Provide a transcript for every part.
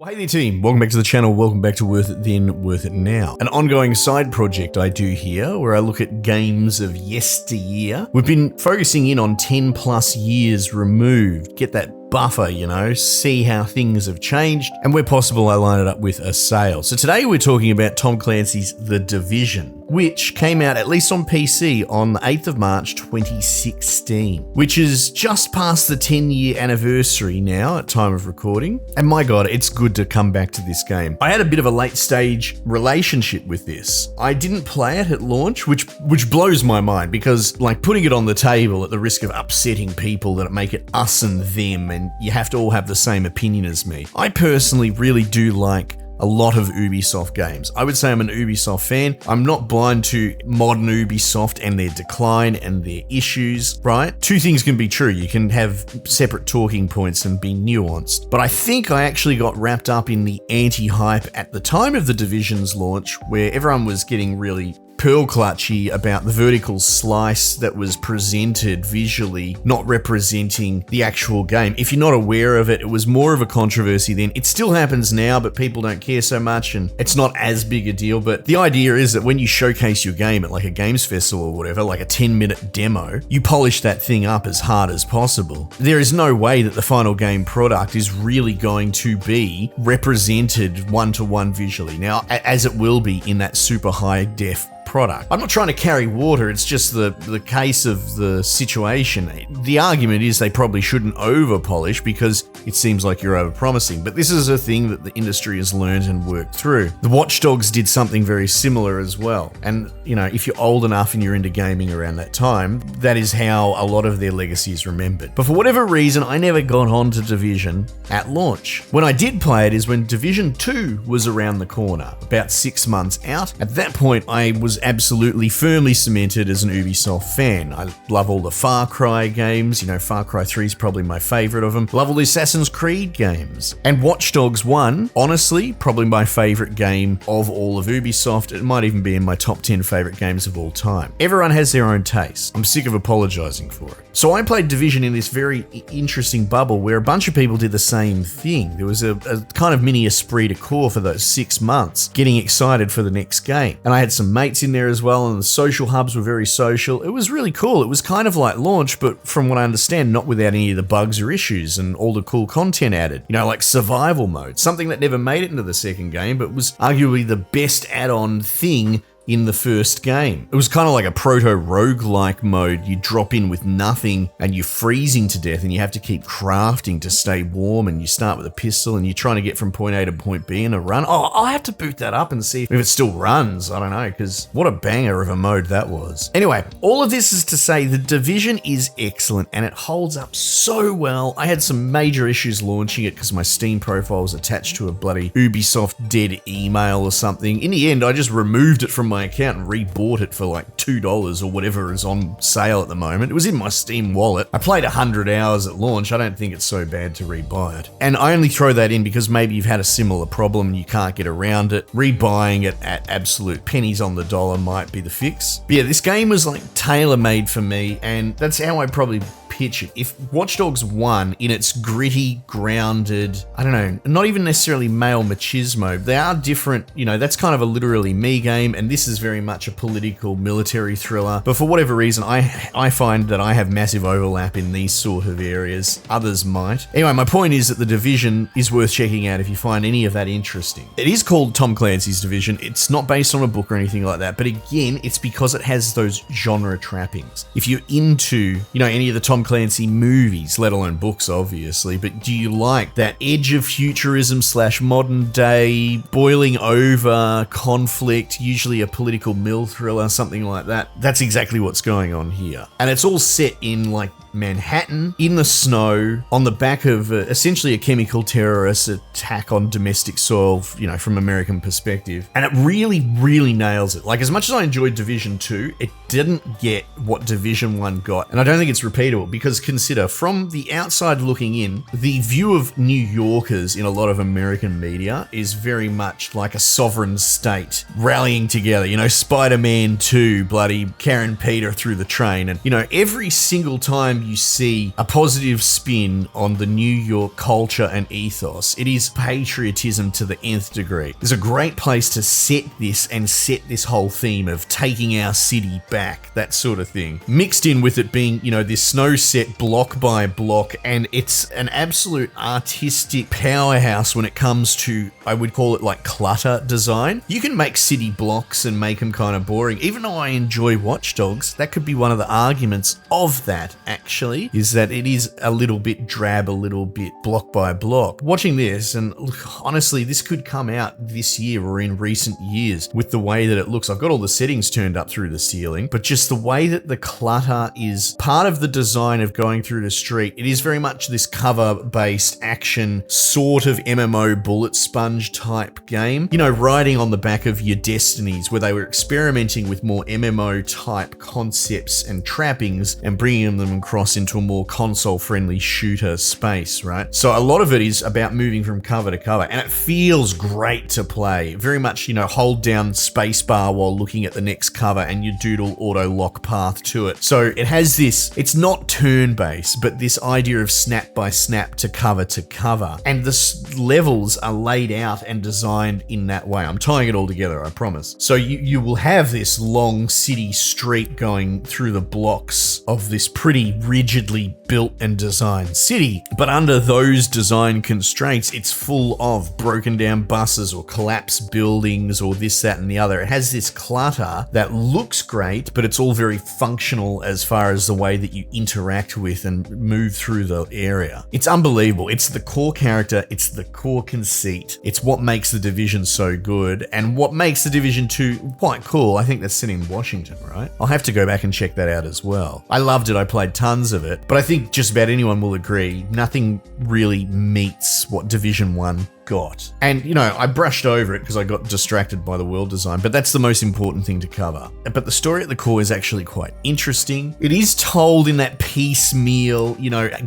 Well, hey there team, welcome back to the channel, welcome back to Worth It Then, Worth It Now. An ongoing side project I do here where I look at games of yesteryear. We've been focusing in on 10 plus years removed, get that buffer, see how things have changed, and where possible I line it up with a sale. So today we're talking about Tom Clancy's The Division, which came out at least on PC on the 8th of March 2016, which is just past the 10-year anniversary now at time of recording. And my god, it's good to come back to this game. I had a bit of a late stage relationship with this. I didn't play it at launch, which blows my mind because like putting it on the table at the risk of upsetting people that make it us and them and you have to all have the same opinion as me. I personally really do like a lot of Ubisoft games. I would say I'm an Ubisoft fan. I'm not blind to modern Ubisoft and their decline and their issues, right? Two things can be true. You can have separate talking points and be nuanced. But I think I actually got wrapped up in the anti-hype at the time of the Division's launch, where everyone was getting really pearl clutchy about the vertical slice that was presented visually, not representing the actual game. If you're not aware of it, it was more of a controversy then. It still happens now, but people don't care so much and it's not as big a deal. But the idea is that when you showcase your game at like a games festival or whatever, like a 10-minute demo, you polish that thing up as hard as possible. There is no way that the final game product is really going to be represented one-to-one visually. Now, as it will be in that super high def product. I'm not trying to carry water, it's just the case of the situation. The argument is they probably shouldn't over polish because it seems like you're over promising, but this is a thing that the industry has learned and worked through. The Watch Dogs did something very similar as well, and if you're old enough and you're into gaming around that time, that is how a lot of their legacy is remembered. But for whatever reason, I never got on to Division at launch. When I did play it is when Division 2 was around the corner, about 6 months out. At that point, I was absolutely firmly cemented as an Ubisoft fan. I love all the Far Cry games, Far Cry 3 is probably my favorite of them. Love all the Assassin's Creed games. And Watch Dogs 1, honestly, probably my favorite game of all of Ubisoft. It might even be in my top 10 favorite games of all time. Everyone has their own taste. I'm sick of apologizing for it. So I played Division in this very interesting bubble where a bunch of people did the same thing. There was a kind of mini esprit de corps for those 6 months, getting excited for the next game. And I had some mates in there as well, and the social hubs were very social. It was really cool. It was kind of like launch, but from what I understand, not without any of the bugs or issues and all the cool content added. Like survival mode, something that never made it into the second game, but was arguably the best add-on thing in the first game. It was kind of like a proto-roguelike mode. You drop in with nothing and you're freezing to death and you have to keep crafting to stay warm, and you start with a pistol and you're trying to get from point A to point B in a run. Oh, I'll have to boot that up and see if it still runs. I don't know, because what a banger of a mode that was. Anyway, all of this is to say the Division is excellent and it holds up so well. I had some major issues launching it because my Steam profile was attached to a bloody Ubisoft dead email or something. In the end, I just removed it from my account and rebought it for like $2 or whatever is on sale at the moment. It was in my Steam wallet. I played 100 hours at launch. I don't think it's so bad to rebuy it. And I only throw that in because maybe you've had a similar problem and you can't get around it. Rebuying it at absolute pennies on the dollar might be the fix. But yeah, this game was like tailor-made for me, and that's how I probably pitch it. If Watch Dogs 1 in its gritty, grounded, I don't know, not even necessarily male machismo, they are different, that's kind of a literally me game, and this is very much a political military thriller. But for whatever reason, I find that I have massive overlap in these sort of areas. Others might. Anyway, my point is that The Division is worth checking out if you find any of that interesting. It is called Tom Clancy's Division. It's not based on a book or anything like that, but again, it's because it has those genre trappings. If you're into, any of the Tom Clancy movies, let alone books obviously, but do you like that edge of futurism / modern day boiling over conflict, usually a political mill thriller, something like that? That's exactly what's going on here. And it's all set in like Manhattan, in the snow, on the back of essentially a chemical terrorist attack on domestic soil, from American perspective. And it really, really nails it. Like, as much as I enjoyed Division 2, it didn't get what Division 1 got. And I don't think it's repeatable because consider, from the outside looking in, the view of New Yorkers in a lot of American media is very much like a sovereign state rallying together. Spider-Man 2, bloody Karen Peter through the train. And, every single time you see a positive spin on the New York culture and ethos, it is patriotism to the nth degree. There's a great place to set this and set this whole theme of taking our city back, that sort of thing. Mixed in with it being, this snow set block by block, and it's an absolute artistic powerhouse when it comes to, I would call it like clutter design. You can make city blocks and make them kind of boring. Even though I enjoy Watch Dogs, that could be one of the arguments of that, actually, is that it is a little bit drab, a little bit block by block. Watching this, and look, honestly, this could come out this year or in recent years with the way that it looks. I've got all the settings turned up through the ceiling, but just the way that the clutter is part of the design of going through the street, it is very much this cover-based action sort of MMO bullet sponge type game. Riding on the back of your Destinies, where they were experimenting with more MMO type concepts and trappings and bringing them across into a more console-friendly shooter space, right? So a lot of it is about moving from cover to cover, and it feels great to play. Very much, hold down spacebar while looking at the next cover and your doodle auto lock path to it. So it has this, it's not turn-based, but this idea of snap by snap to cover, and the levels are laid out and designed in that way. I'm tying it all together, I promise. So you will have this long city street going through the blocks of this pretty rigidly built and designed city, but under those design constraints, it's full of broken down buses or collapsed buildings or this, that, and the other. It has this clutter that looks great, but it's all very functional as far as the way that you interact with and move through the area. It's unbelievable. It's the core character, it's the core conceit, it's what makes The Division so good, and what makes The Division 2 quite cool. I think that's set in Washington, right? I'll have to go back and check that out as well. I loved it, I played tons of it, but I think just about anyone will agree, nothing really meets what Division 1 got. And, I brushed over it because I got distracted by the world design, but that's the most important thing to cover. But the story at the core is actually quite interesting. It is told in that piecemeal,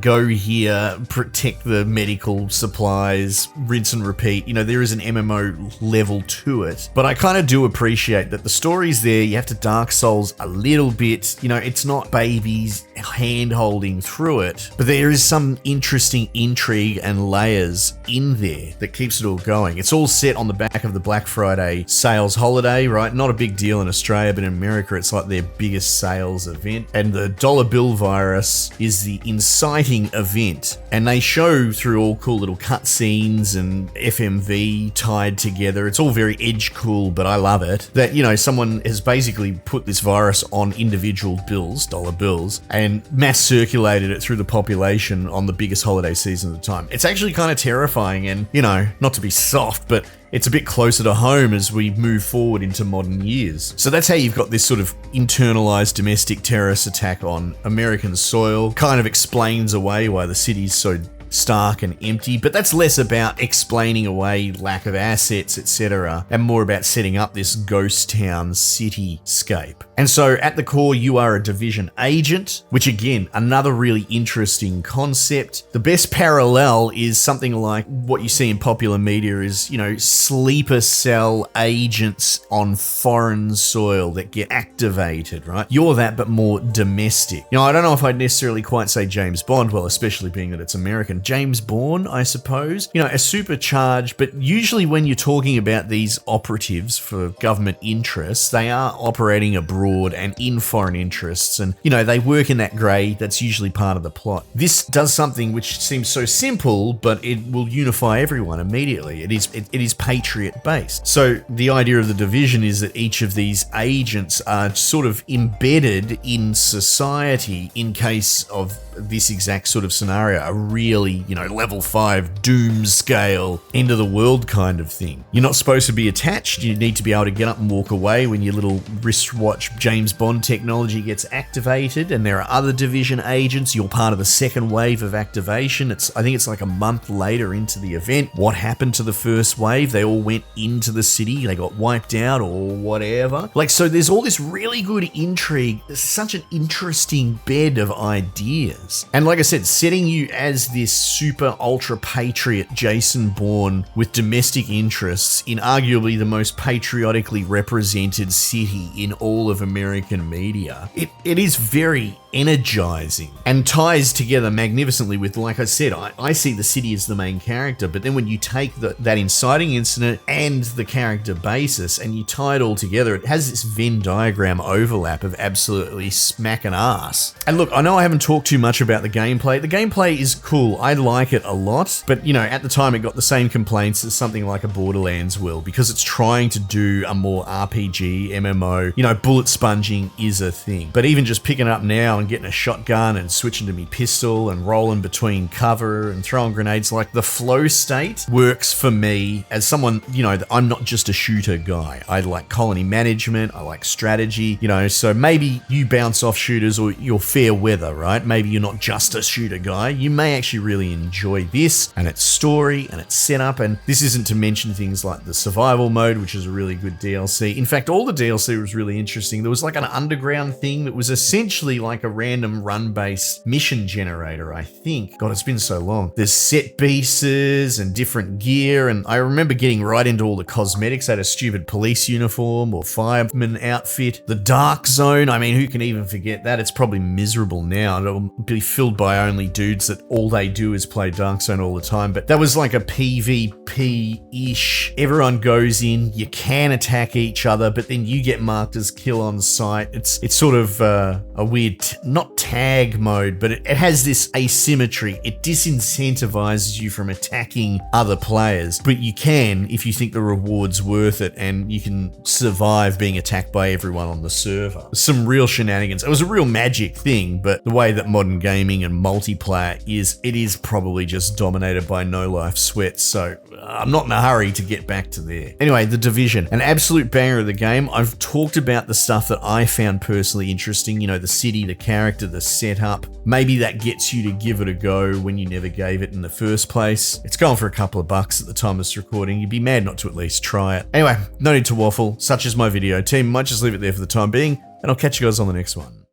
go here, protect the medical supplies, rinse and repeat. There is an MMO level to it, but I kind of do appreciate that the story's there. You have to Dark Souls a little bit. It's not babies hand-holding through it, but there is some interesting intrigue and layers in there that keeps it all going. It's all set on the back of the Black Friday sales holiday, right? Not a big deal in Australia, but in America, it's like their biggest sales event. And the dollar bill virus is the inciting event. And they show through all cool little cutscenes and FMV tied together. It's all very edge cool, but I love it. That, someone has basically put this virus on individual bills, dollar bills, and mass circulated it through the population on the biggest holiday season of the time. It's actually kind of terrifying and, not to be soft, but it's a bit closer to home as we move forward into modern years. So that's how you've got this sort of internalized domestic terrorist attack on American soil. Kind of explains away why the city's so stark and empty, but that's less about explaining away lack of assets, etc., and more about setting up this ghost town cityscape. And so at the core, you are a Division agent, which again, another really interesting concept. The best parallel is something like what you see in popular media is, sleeper cell agents on foreign soil that get activated, right? You're that, but more domestic. I don't know if I'd necessarily quite say James Bond, well, especially being that it's American. James Bourne, I suppose. A supercharged, but usually when you're talking about these operatives for government interests, they are operating abroad and in foreign interests, and they work in that grey. That's usually part of the plot. This does something which seems so simple, but it will unify everyone immediately. It is patriot based. So the idea of the Division is that each of these agents are sort of embedded in society in case of this exact sort of scenario, a really, level 5 doom scale end of the world kind of thing. You're not supposed to be attached. You need to be able to get up and walk away when your little wristwatch James Bond technology gets activated, and there are other Division agents. You're part of the second wave of activation. I think it's like a month later into the event. What happened to the first wave? They all went into the city. They got wiped out or whatever. So there's all this really good intrigue. There's such an interesting bed of ideas. And like I said, setting you as this super ultra patriot Jason Bourne with domestic interests in arguably the most patriotically represented city in all of American media. It is very energizing and ties together magnificently with, like I said, I see the city as the main character, but then when you take that inciting incident and the character basis and you tie it all together, it has this Venn diagram overlap of absolutely smacking ass. And look, I know I haven't talked too much about the gameplay. The gameplay is cool. I like it a lot, but you know, at the time it got the same complaints as something like a Borderlands will, because it's trying to do a more RPG, MMO, you know, bullet sponging is a thing. But even just picking up now and getting a shotgun and switching to me pistol and rolling between cover and throwing grenades, like the flow state works for me as someone, you know, I'm not just a shooter guy. I like colony management, I like strategy, you know, so maybe you bounce off shooters or you're fair weather, right? Maybe you're not just a shooter guy. You may actually really enjoy this and its story and its setup, and this isn't to mention things like the survival mode, which is a really good DLC. In fact, all the DLC was really interesting. There was like an underground thing that was essentially like a random run-based mission generator, I think. God, it's been so long. There's set pieces and different gear, and I remember getting right into all the cosmetics. I had a stupid police uniform or fireman outfit. The Dark Zone, I mean, who can even forget that? It's probably miserable now. It'll be filled by only dudes that all they do is play Dark Zone all the time, but that was like a PvP-ish. Everyone goes in, you can attack each other, but then you get marked as kill on sight. It's sort of a weird, not tag mode, but it has this asymmetry. It disincentivizes you from attacking other players, but you can if you think the reward's worth it and you can survive being attacked by everyone on the server. Some real shenanigans. It was a real magic thing, but the way that modern gaming and multiplayer is, it is probably just dominated by no life sweats, so I'm not in a hurry to get back to there. Anyway, The Division, an absolute banger of the game. I've talked about the stuff that I found personally interesting, you know, the city, the character, the setup. Maybe that gets you to give it a go when you never gave it in the first place. It's going for a couple of bucks at the time of this recording. You'd be mad not to at least try it. Anyway, no need to waffle. Such is my video. Team, might just leave it there for the time being, and I'll catch you guys on the next one.